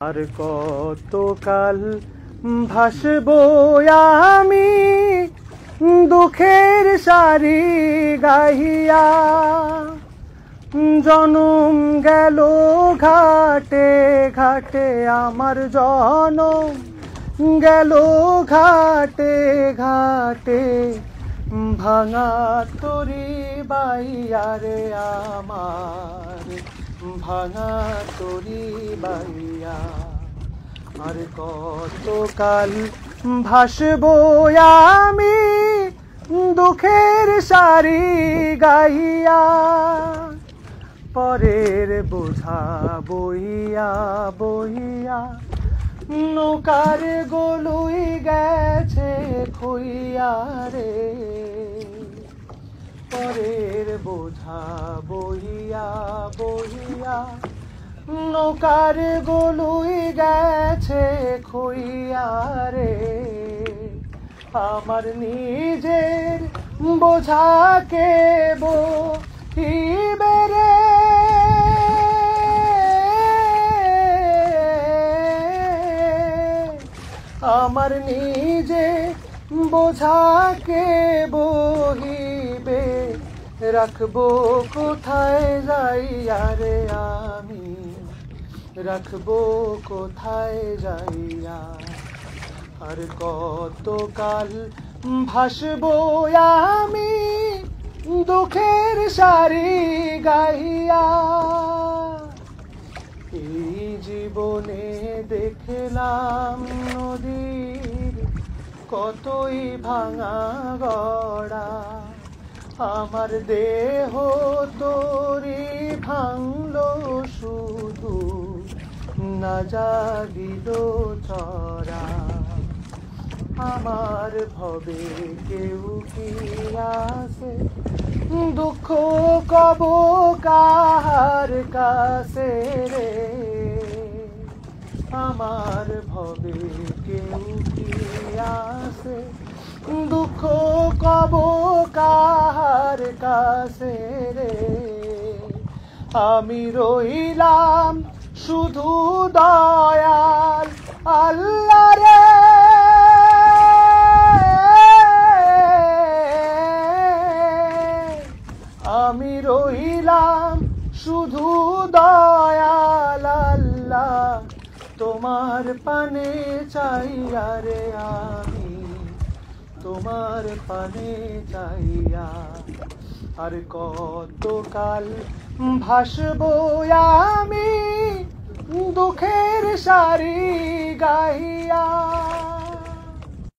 আর কতকাল ভাসবো আমি দুঃখের সারি গাহিয়া। জনম গেল ঘাটে ঘাটে আমার জনম গেল ঘাটে ঘাটে। ভাঙা তরি বাইয়া রে আমার ভাঙা তরি বাইয়া। আর কতকাল ভাসবো আমি দুঃখের সারি গাইয়া। পরের বোঝা বইয়া বইয়া নৌকার গলুই গেছে খুইয়া রে। পরের বোঝা বইয়া বইয়া নৌকার গলুই গেছে খুইয়া রে। আমার নিজের বোঝাকে বহিবে রে। আমার নিজে বোঝাকে বহিবে রাখবো কোথায় যাইয়া রে আমি রাখবো কোথায় যাইয়া। আর কতকাল ভাসবো আমি দুঃখের সারি গাইয়া। এই জীবনে দেখলাম নদীর কতই ভাঙা গড়া। আমার দেহ তোরি ভাঙলো শুধু না জাগিল চরা। আমার ভবে কেউ কি আছে দুঃখ কব কাহার কাছে রে। আমার ভবে কেউ কি আছে দুঃখ কব কাহার কাছে রে। আমি রইলাম শুধু দয়াল আল্লাহ রে। আমি রইলাম শুধু দয়াল আল্লাহ তোমার পানে চাইয়া রে। আমি তোমার পানে চাইয়া। আর কতকাল ভাসবো আমি দুঃখের সারি গাইয়া।